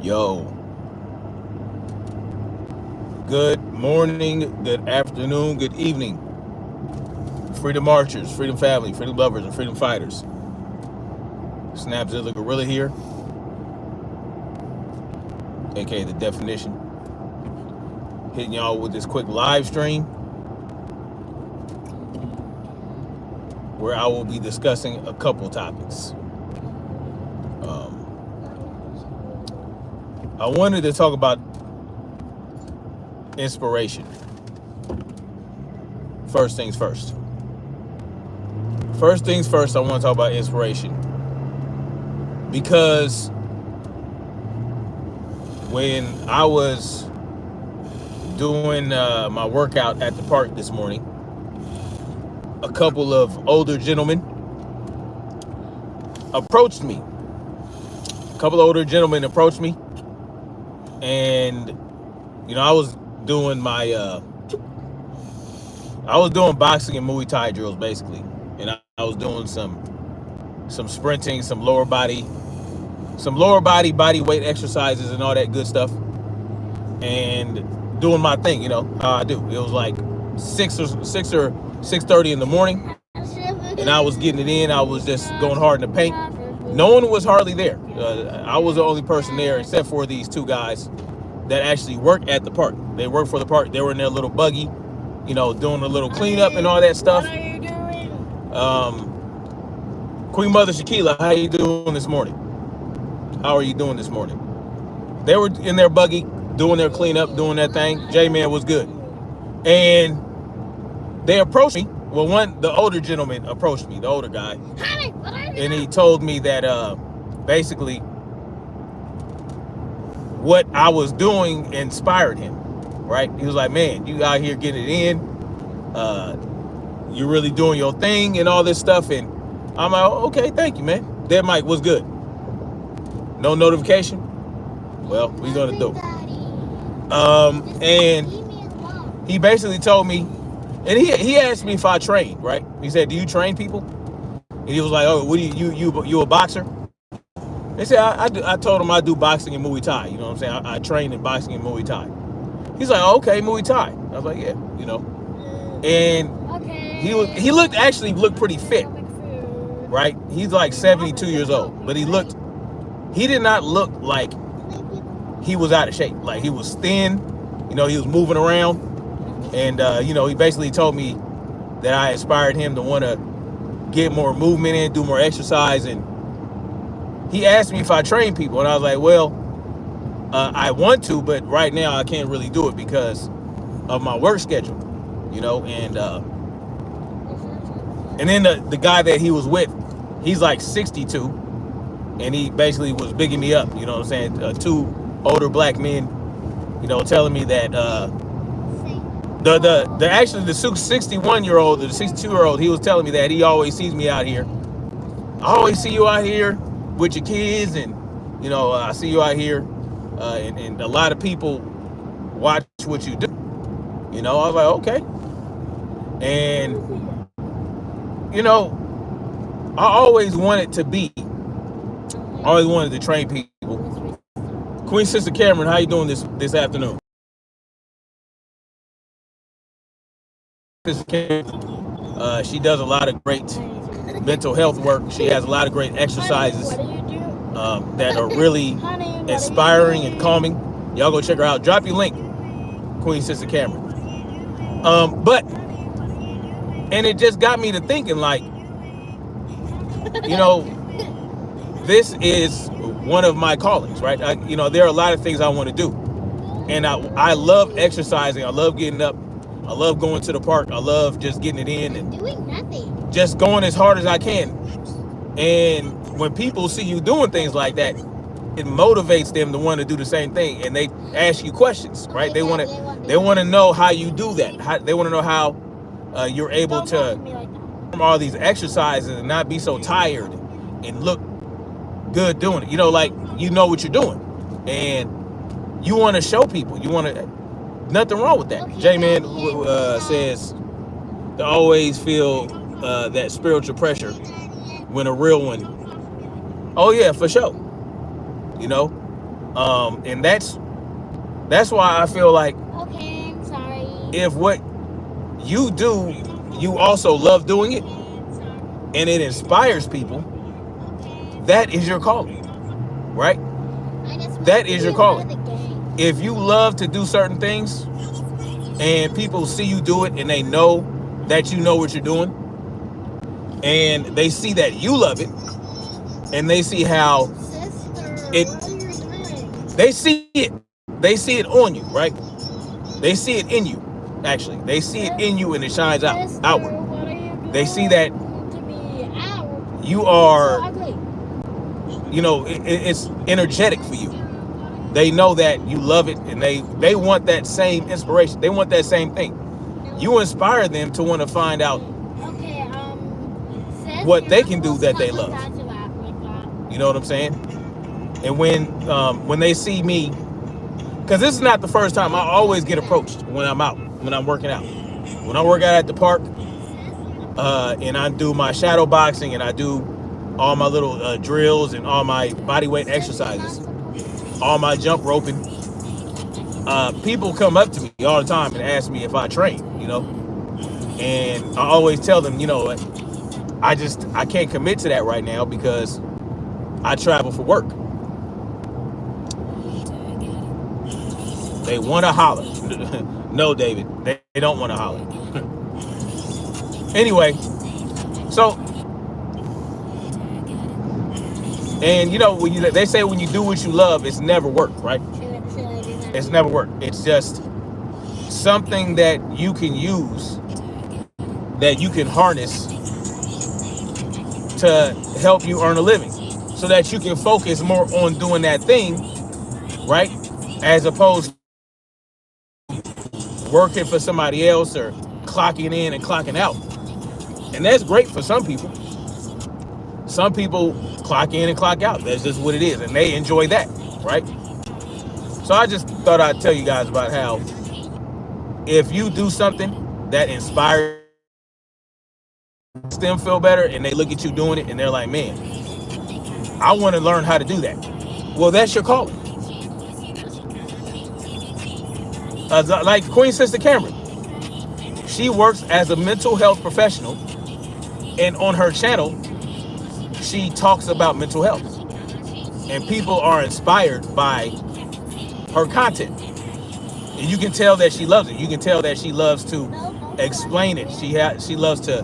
Yo, good morning, good afternoon, good evening. Freedom Marchers, Freedom Family, Freedom Lovers, and Freedom Fighters. Snapzilla Gorilla here, aka The Definition. Hitting y'all with this quick live stream where I will be discussing a couple topics. I wanted to talk about inspiration. First things first. First things first, I want to talk about inspiration. Because when I was doing my workout at the park this morning, a couple of older gentlemen approached me. And I was doing boxing and Muay Thai drills basically, and I was doing some sprinting, some lower body body weight exercises and all that good stuff, and doing my thing, how I do. It was like 6:30 in the morning, and I was getting it in. I was just going hard in the paint. No one was hardly there. I was the only person there except for these two guys that actually work at the park. They work for the park. They were in their little buggy, doing a little cleanup and all that stuff. What are you doing? Queen Mother Shaquila, how you doing this morning? How are you doing this morning? They were in their buggy, doing their cleanup, doing that thing. J-Man was good. And they approached me. Well, the older gentleman approached me, the older guy. And he told me that basically what I was doing inspired him, right? He was like, man, you out here getting it in. You're really doing your thing and all this stuff. And I'm like, okay, thank you, man. That mic was good. No notification? Well, we're going to do. And he basically told me, and he asked me if I trained, right? He said, do you train people? And he was like, oh, what do you a boxer? They said, I told him I do boxing and Muay Thai. You know what I'm saying? I train in boxing and Muay Thai. He's like, oh, okay, Muay Thai. I was like, yeah, And he looked pretty fit, right? He's like 72 years old, but he did not look like he was out of shape. Like he was thin, he was moving around. And, he basically told me that I inspired him to want to get more movement in, do more exercise. And he asked me if I train people. And I was like, well, I want to, but right now I can't really do it because of my work schedule, and then the guy that he was with, he's like 62. And he basically was bigging me up, two older black men, telling me that the 61-year-old, the 62-year-old, he was telling me that he always sees me out here. I always see you out here with your kids, and I see you out here, and a lot of people watch what you do. I was like, okay. And I always wanted to train people. Queen Sister Cameron, how you doing this afternoon? She does a lot of great mental health work. She has a lot of great exercises that are really inspiring and calming. Y'all go check her out. Drop your link, Queen Sister Cameron. And it just got me to thinking, like, this is one of my callings, right? There are a lot of things I want to do. And I love exercising. I love getting up. I love going to the park. I love just getting it in and doing nothing. Just going as hard as I can. And when people see you doing things like that, it motivates them to want to do the same thing. And they ask you questions, right? They want to know how you do that. They want to know how you're able to perform all these exercises and not be so tired and look good doing it. Like you know what you're doing, and you want to show people. Nothing wrong with that. Okay, J-Man says to always feel that spiritual pressure when a real one. Oh yeah, for sure. And that's why I feel like, Okay, I'm sorry. if what you do, you also love doing it, and it inspires people, that is your calling, right? That is your calling. If you love to do certain things and people see you do it and they know that you know what you're doing, and they see that you love it, and they see how it, they see it, on you, right? They see it in you. Actually, they see it in you, and it shines outward. They see that you are, it's energetic for you. They know that you love it, and they want that same inspiration. They want that same thing. You inspire them to want to find out what they can do that they love. You know what I'm saying? And when they see me, because this is not the first time. I always get approached when I'm out, when I'm working out. When I work out at the park, and I do my shadow boxing, and I do all my little drills and all my body weight exercises, all my jump roping, people come up to me all the time and ask me if I train, and I always tell them, I can't commit to that right now because I travel for work. They want to holler. No, David, they don't want to holler. Anyway, so, and they say when you do what you love, it's never work, right? It's never work. It's just something that you can use, that you can harness to help you earn a living, so that you can focus more on doing that thing, right? As opposed to working for somebody else or clocking in and clocking out. And that's great for some people. Some people clock in and clock out. That's just what it is. And they enjoy that, right? So I just thought I'd tell you guys about how, if you do something that inspires them feel better, and they look at you doing it and they're like, man, I want to learn how to do that. Well, that's your calling. Like Queen Sister Cameron, she works as a mental health professional, and on her channel, she talks about mental health, and people are inspired by her content. And you can tell that she loves it. You can tell that she loves to explain it. She loves to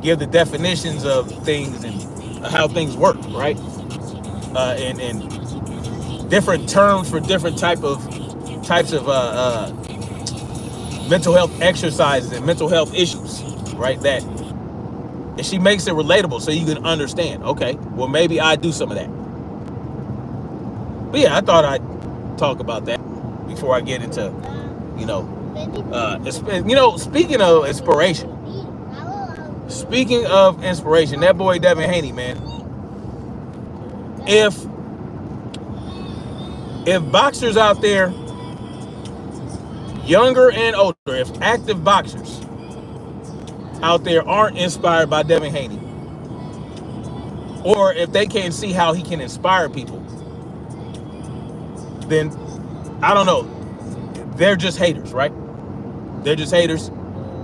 give the definitions of things and how things work, right? And different terms for different types of mental health exercises and mental health issues, right? And she makes it relatable so you can understand. Okay, well, maybe I do some of that. But yeah, I thought I'd talk about that before I get into, speaking of inspiration. Speaking of inspiration, that boy Devin Haney, man. If boxers out there, younger and older, if active boxers out there aren't inspired by Devin Haney, or if they can't see how he can inspire people, then I don't know. They're just haters, right? They're just haters,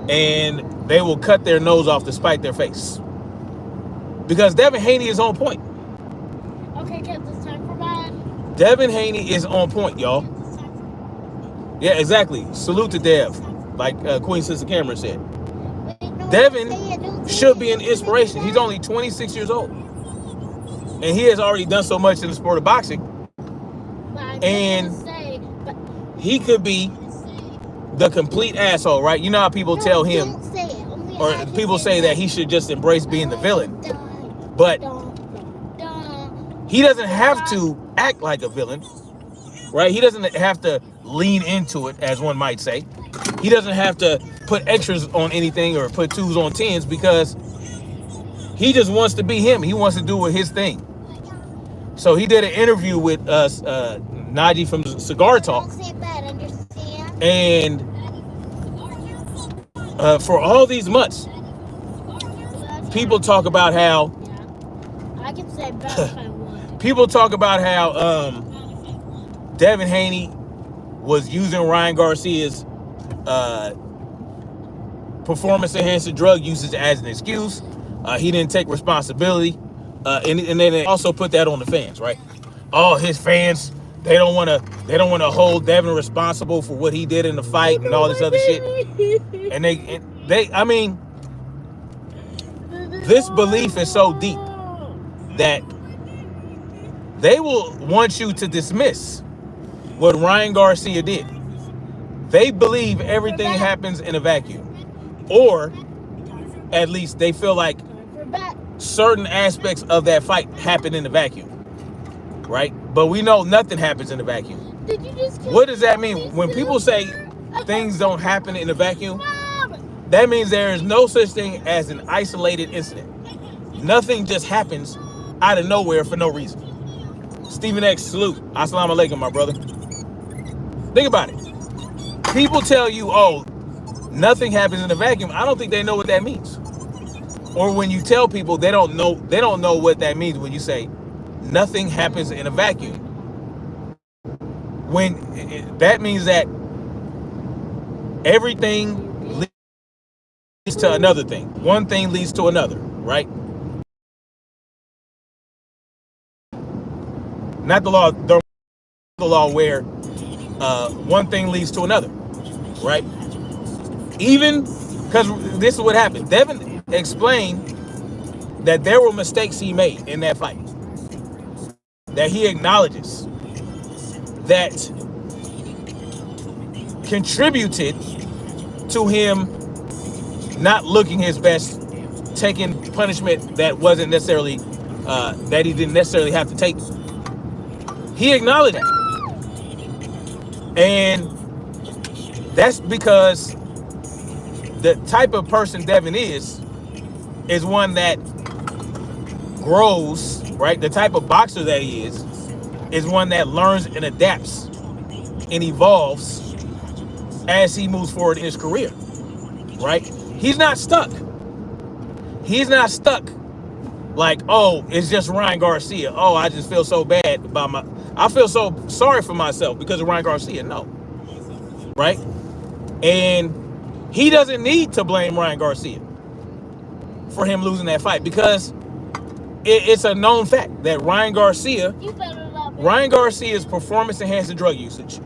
and they will cut their nose off to spite their face. Because Devin Haney is on point. Okay, kids, it's time for bed. Devin Haney is on point, y'all. Yeah, exactly. Salute to Dev, like Queen Sister Cameron said. Devin should be an inspiration. He's only 26 years old, and he has already done so much in the sport of boxing. And he could be the complete asshole, right? You know how people tell him, or people say that he should just embrace being the villain. But he doesn't have to act like a villain, right? He doesn't have to lean into it, as one might say. He doesn't have to put extras on anything or put 2s on 10s, because he just wants to be him. He wants to do his thing. So he did an interview with Najee from Cigar Talk. And for all these months, people talk about how I can say bad if I want. people talk about how Devin Haney was using Ryan Garcia's performance-enhancing drug usage as an excuse. He didn't take responsibility, and then they also put that on the fans, right? Oh, his fans, they don't want to hold Devin responsible for what he did in the fight and all this other shit. And they, I mean, this belief is so deep that they will want you to dismiss what Ryan Garcia did. They believe everything happens in a vacuum. Or at least they feel like certain aspects of that fight happened in a vacuum. Right? But we know nothing happens in a vacuum. What does that mean? When people say things don't happen in a vacuum, that means there is no such thing as an isolated incident. Nothing just happens out of nowhere for no reason. Stephen X, salute. Assalamu alaikum, my brother. Think about it. People tell you, oh, nothing happens in a vacuum. I don't think they know what that means. Or when you tell people they don't know what that means when you say nothing happens in a vacuum. When that means that everything leads to another thing. One thing leads to another, right? Not the law where one thing leads to another, right? Even because this is what happened. Devin explained that there were mistakes he made in that fight, that he acknowledges, that contributed to him not looking his best, taking punishment that wasn't necessarily, that he didn't necessarily have to take. He acknowledged that. And that's because the type of person Devin is one that grows, right? The type of boxer that he is one that learns and adapts and evolves as he moves forward in his career, right? He's not stuck. He's not stuck like, oh, it's just Ryan Garcia. Oh, I just feel so bad about I feel so sorry for myself because of Ryan Garcia. No, right? And he doesn't need to blame Ryan Garcia for him losing that fight because it's a known fact that Ryan Garcia's performance-enhancing drug usage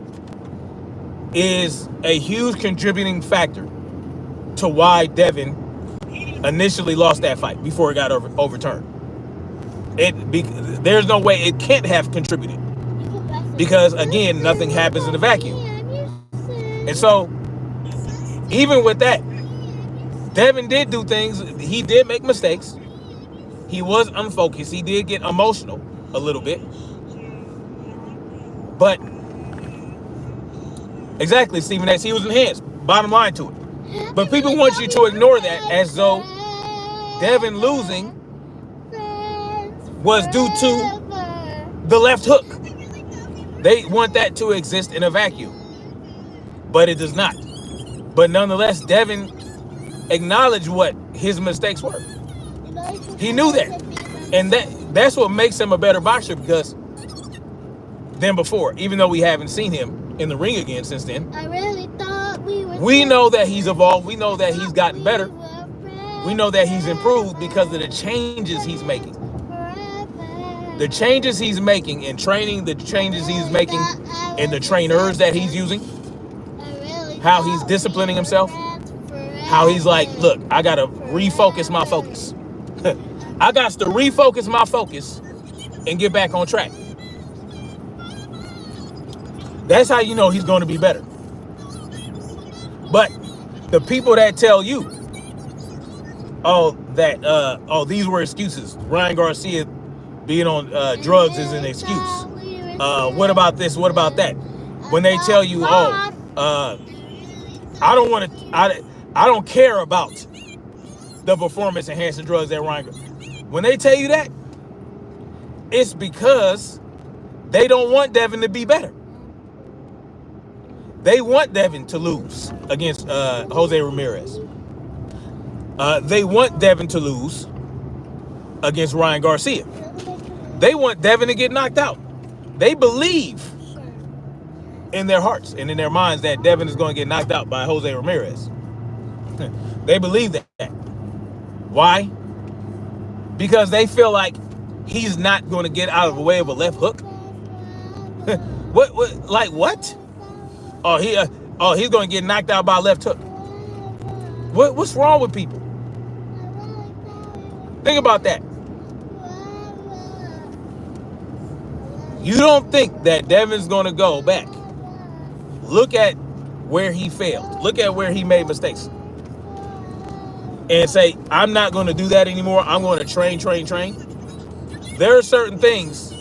is a huge contributing factor to why Devin initially lost that fight before it got overturned. There's no way it can't have contributed because, again, nothing happens in a vacuum. And so, even with that, Devin did do things. He did make mistakes. He was unfocused. He did get emotional a little bit. But, exactly, Stephen X, he was enhanced. Bottom line to it. But people want you to ignore that as though Devin losing was due to the left hook. They want that to exist in a vacuum. But it does not. But nonetheless, Devin acknowledged what his mistakes were. He knew that. And that's what makes him a better boxer than before. Even though we haven't seen him in the ring again since then. I really thought we know that he's evolved. We know that he's gotten better. We know that he's improved because of the changes he's making. The changes he's making in training, the changes he's making in the trainers that he's using, how he's disciplining himself, how he's like, look, I got to refocus my focus. I got to refocus my focus and get back on track. That's how you know he's going to be better. But the people that tell you, these were excuses. Ryan Garcia being on drugs is an excuse. What about this? What about that? When they tell you, I don't care about the performance enhancing drugs that Ryan. When they tell you that, it's because they don't want Devin to be better. They want Devin to lose against Jose Ramirez. They want Devin to lose against Ryan Garcia. They want Devin to get knocked out. They believe in their hearts and in their minds that Devin is going to get knocked out by Jose Ramirez. They believe that. Why? Because they feel like he's not going to get out of the way of a left hook. What? Like what? Oh, he's going to get knocked out by a left hook. What's wrong with people? Think about that. You don't think that Devin's going to go back? Look at where he failed. Look at where he made mistakes. And say, I'm not going to do that anymore. I'm going to train. There are certain things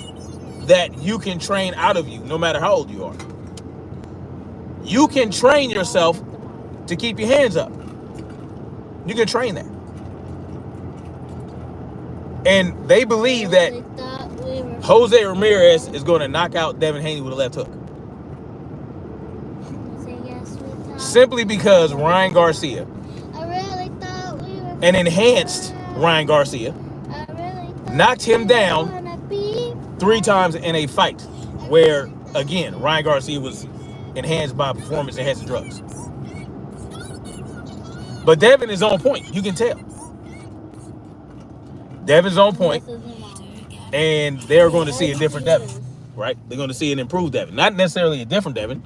that you can train out of you, no matter how old you are. You can train yourself to keep your hands up. You can train that. And they believe that Jose Ramirez is going to knock out Devin Haney with a left hook. Simply because Ryan Garcia, an enhanced Ryan Garcia, knocked him down 3 times in a fight where, again, Ryan Garcia was enhanced by performance-enhancing drugs. But Devin is on point. You can tell. Devin's on point, and they're going to see a different Devin, right? They're going to see an improved Devin. Not necessarily a different Devin.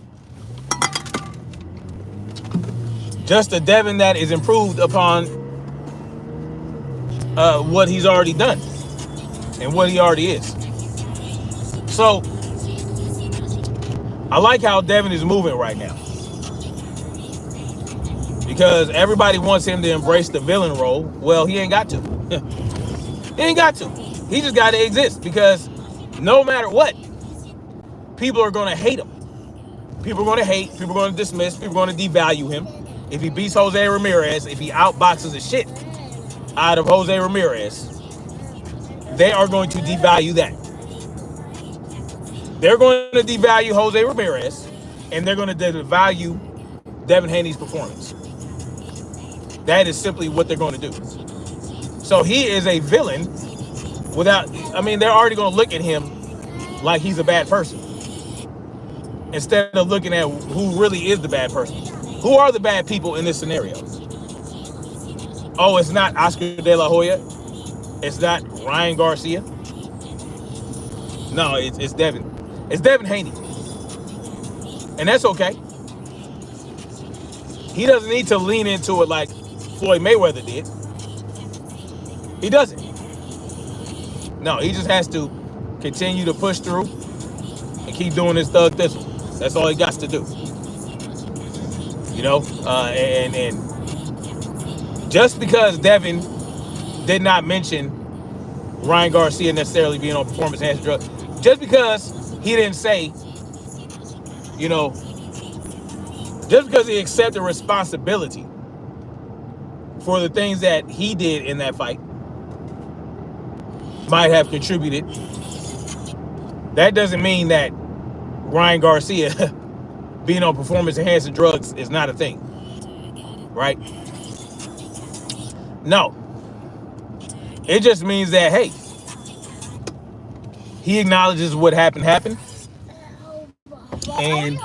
Just a Devin that is improved upon what he's already done and what he already is. So, I like how Devin is moving right now. Because everybody wants him to embrace the villain role. Well, he ain't got to. He ain't got to. He just got to exist. Because no matter what, people are going to hate him. People are going to hate. People are going to dismiss. People are going to devalue him. If he beats Jose Ramirez, if he outboxes the shit out of Jose Ramirez, they are going to devalue that. They're going to devalue Jose Ramirez, and they're going to devalue Devin Haney's performance. That is simply what they're going to do. So he is a villain without, they're already going to look at him like he's a bad person instead of looking at who really is the bad person. Who are the bad people in this scenario? Oh, it's not Oscar De La Hoya. It's not Ryan Garcia. No, it's Devin. It's Devin Haney. And that's okay. He doesn't need to lean into it like Floyd Mayweather did. He doesn't. No, he just has to continue to push through and keep doing his thug thistle. That's all he got to do. And just because Devin did not mention Ryan Garcia necessarily being on performance-enhancing drugs, just because he didn't say, just because he accepted responsibility for the things that he did in that fight might have contributed, that doesn't mean that Ryan Garcia being on performance-enhancing drugs is not a thing, right? No. It just means that, hey, he acknowledges what happened. And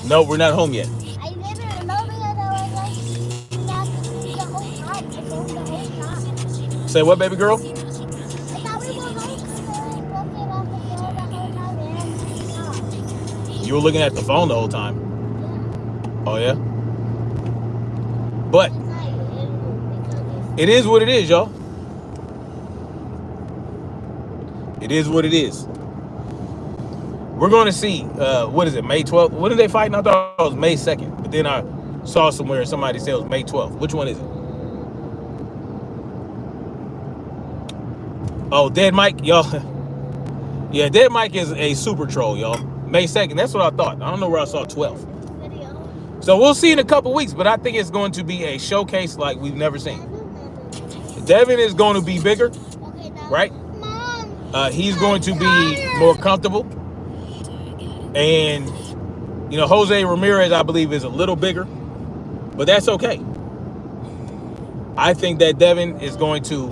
no, we're not home yet. Say what, baby girl? You were looking at the phone the whole time. Oh, yeah? But it is what it is, y'all. It is what it is. We're going to see, what is it, May 12th? When are they fighting? I thought it was May 2nd. But then I saw somewhere somebody said it was May 12th. Which one is it? Oh, Dead Mike, y'all. Yeah, Dead Mike is a super troll, y'all. May 2nd, that's what I thought. I don't know where I saw 12th. So we'll see in a couple weeks, but I think it's going to be a showcase like we've never seen. Devin is going to be bigger, right? He's going to be more comfortable. And, Jose Ramirez, I believe, is a little bigger. But that's okay. I think that Devin is going to,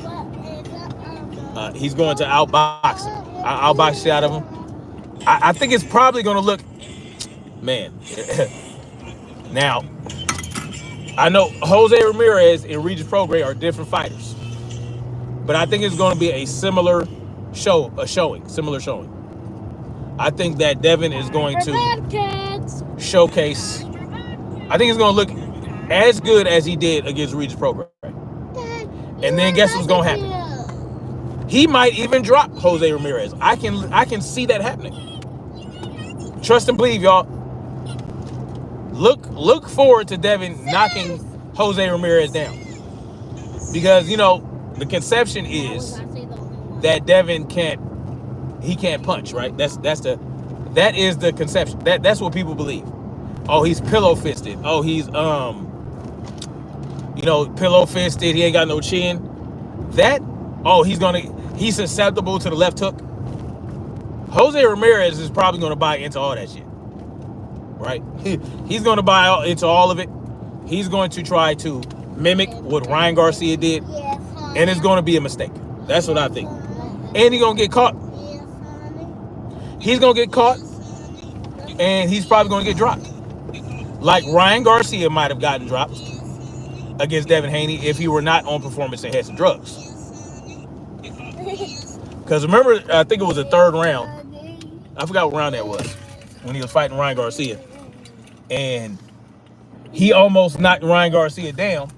he's going to outbox him. Outbox shit out of him. I think it's probably going to look Man. Now, I know Jose Ramirez and Regis Prograis are different fighters, but I think it's going to be a similar similar showing. I think that Devin is going to showcase. I think it's going to look as good as he did against Regis Prograis. And then guess what's going to happen? He might even drop Jose Ramirez. I can see that happening. Trust and believe, y'all. Look forward to Devin knocking Jose Ramirez down, because the conception is that Devin can't punch, right? That is the conception. That's what people believe. Oh, he's pillow fisted. Oh, he's pillow fisted. He ain't got no chin. He's susceptible to the left hook. Jose Ramirez is probably gonna buy into all that shit, right? He's gonna buy into all of it. He's going to try to mimic what Ryan Garcia did, and it's gonna be a mistake. That's what I think. And he's gonna get caught. He's gonna get caught, and he's probably gonna get dropped, like Ryan Garcia might have gotten dropped against Devin Haney if he were not on performance-enhancing drugs. Because remember, I think it was the third round. I forgot what round that was when he was fighting Ryan Garcia, and he almost knocked Ryan Garcia down.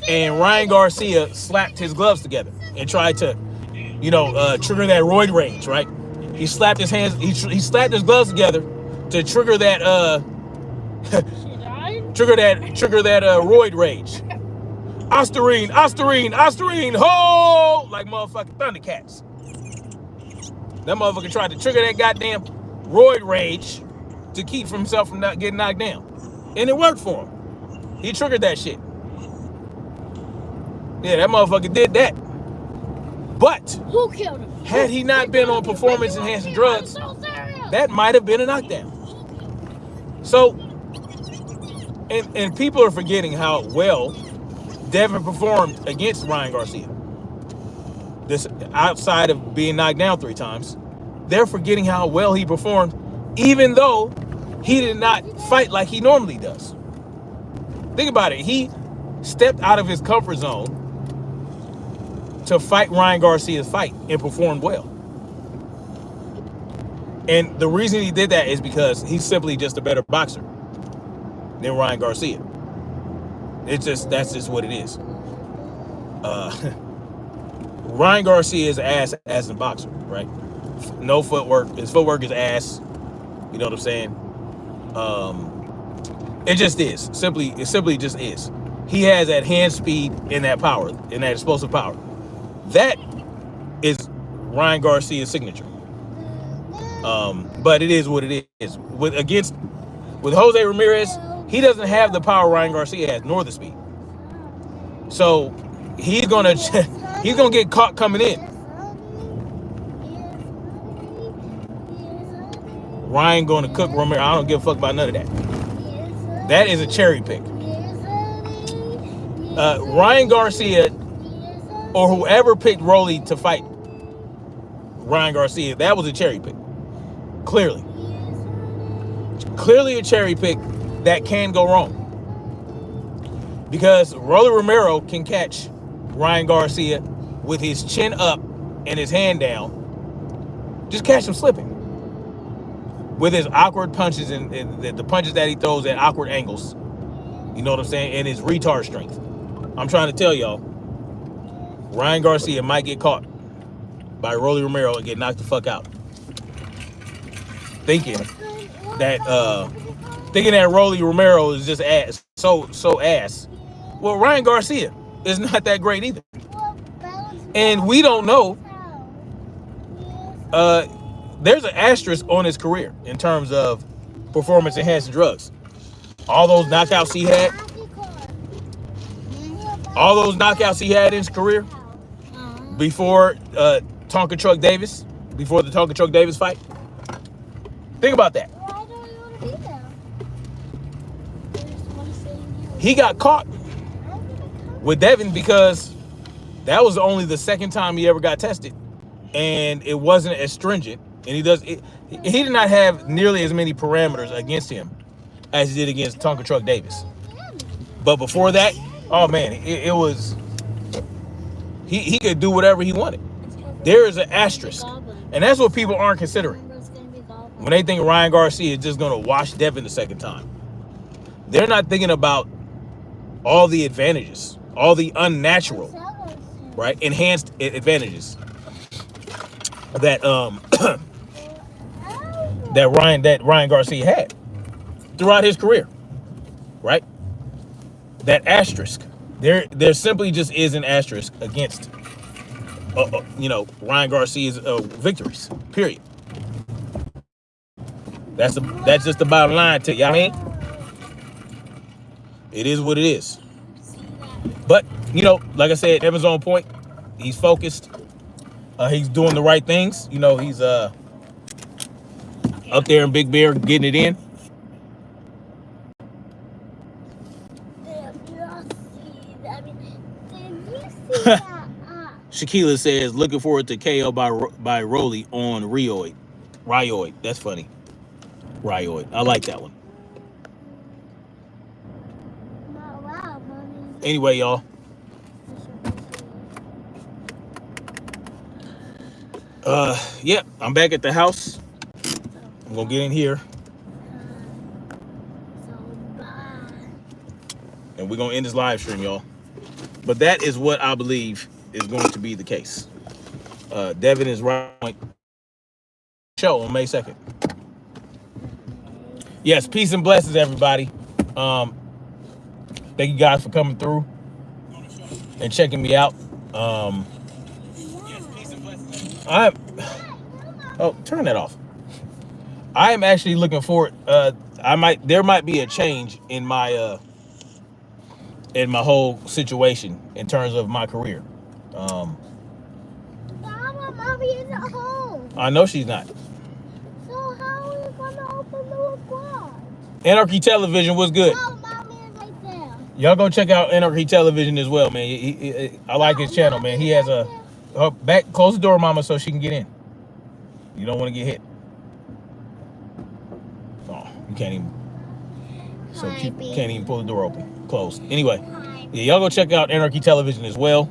And Ryan Garcia slapped his gloves together and tried to, trigger that roid rage, right? He slapped his hands. He slapped his gloves together to trigger that roid rage. Osterine, ho! Like motherfucking Thundercats. That motherfucker tried to trigger that goddamn roid rage to keep himself from not getting knocked down. And it worked for him. He triggered that shit. Yeah, that motherfucker did that. But who killed him? Had he not been on performance-enhancing drugs, that might have been a knockdown. So, and people are forgetting how well Devin performed against Ryan Garcia. This outside of being knocked down 3 times, they're forgetting how well he performed, even though he did not fight like he normally does. Think about it. He stepped out of his comfort zone to fight Ryan Garcia's fight and performed well. And the reason he did that is because he's simply just a better boxer than Ryan Garcia. That's just what it is. Ryan Garcia is ass as a boxer, right? No footwork. His footwork is ass. You know what I'm saying? It just is. It simply just is. He has that hand speed and that power and that explosive power. That is Ryan Garcia's signature. But it is what it is. With Jose Ramirez, he doesn't have the power Ryan Garcia has, nor the speed. So he's gonna get caught coming in. Ryan gonna cook Ramirez. I don't give a fuck about none of that. That is a cherry pick. Ryan Garcia or whoever picked Rolly to fight Ryan Garcia, that was a cherry pick. Clearly a cherry pick that can go wrong. Because Rolly Romero can catch Ryan Garcia with his chin up and his hand down. Just catch him slipping. With his awkward punches and the punches that he throws at awkward angles. You know what I'm saying? And his retard strength. I'm trying to tell y'all, Ryan Garcia might get caught by Rolly Romero and get knocked the fuck out. Thinking that Rolly Romero is just ass, so ass. Well, Ryan Garcia is not that great either. And we don't know. There's an asterisk on his career in terms of performance-enhancing drugs. All those knockouts he had in his career before Tonka Truck Davis, before the Tonka Truck Davis fight. Think about that. He got caught with Devin because that was only the second time he ever got tested, and it wasn't as stringent And he did not have nearly as many parameters against him as he did against Tonka Truck Davis. But before that, oh man, it was he could do whatever he wanted. There is an asterisk, and that's what people aren't considering when they think Ryan Garcia is just going to wash Devin the second time. They're not thinking about all the advantages, all the unnatural, right, enhanced advantages that that Ryan Garcia had throughout his career, right? That asterisk, there simply just is an asterisk against Ryan Garcia's victories. Period. That's just the bottom line to you. I mean, it is what it is. But like I said, Evan's on point. He's focused. He's doing the right things. He's up there in Big Bear getting it in. Shaquila says, looking forward to KO by Rolly on Ryoid. Ryoid. That's funny. Ryoid. I like that one. Anyway, y'all. Yeah, I'm back at the house. I'm gonna get in here. And we're gonna end this live stream, y'all. But that is what I believe is going to be the case. Devin is right. Show on May 2nd. Yes, peace and blessings, everybody. Thank you guys for coming through and checking me out. Turn that off. I am actually looking forward. There might be a change in my whole situation in terms of my career. Mama, Mommy isn't home. I know she's not. So how are we gonna open the garage? Anarchy Television was good. No, Mommy is right there. Y'all go check out Anarchy Television as well, man. I like his channel, man. He has back. Close the door, Mama, so she can get in. You don't want to get hit. Oh, you can't even. So you can't even pull the door open. Closed. Anyway, yeah, y'all go check out Anarchy Television as well.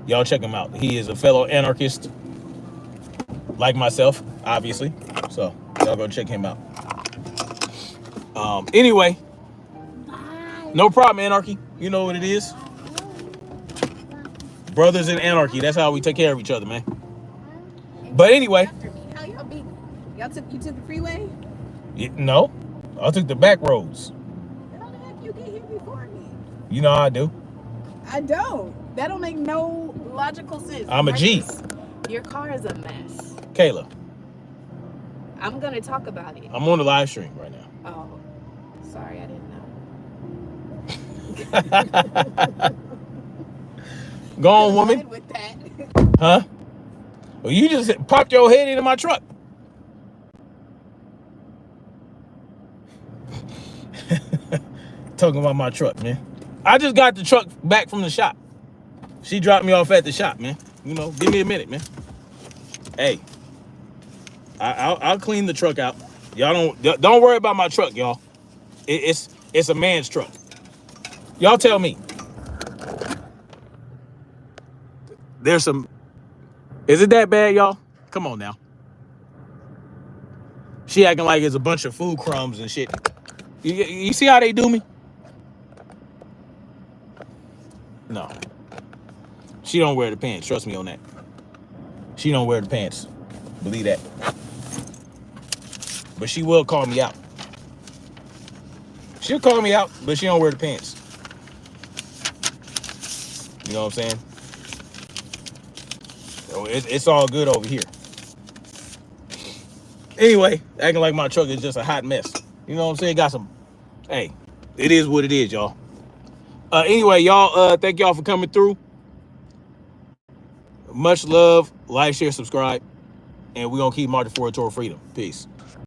Y'all check him out. He is a fellow anarchist, like myself, obviously. So y'all go check him out. Anyway, no problem, Anarchy. You know what it is. Brothers in anarchy. That's how we take care of each other, man. But anyway. How y'all be? You took the freeway? No. I took the back roads. How the heck you get here before me? You know how I do. I don't. That don't make no logical sense. I'm a G. Your car is a mess. Kayla. I'm going to talk about it. I'm on the live stream right now. Oh. Sorry, I didn't know. Go on, woman. With that. Huh? Well, you just popped your head into my truck. Talking about my truck, man. I just got the truck back from the shop. She dropped me off at the shop, man. Give me a minute, man. Hey, I'll clean the truck out. Y'all don't worry about my truck, y'all. It's a man's truck. Y'all tell me. Is it that bad, y'all? Come on now. She acting like it's a bunch of food crumbs and shit. You see how they do me? No. She don't wear the pants. Trust me on that. She don't wear the pants. Believe that. But she will call me out. She'll call me out, but she don't wear the pants. You know what I'm saying? So it's all good over here. Anyway, acting like my truck is just a hot mess. You know what I'm saying? Got some. Hey, it is what it is, y'all. Anyway, y'all, thank y'all for coming through. Much love. Like, share, subscribe. And we're going to keep marching forward toward freedom. Peace.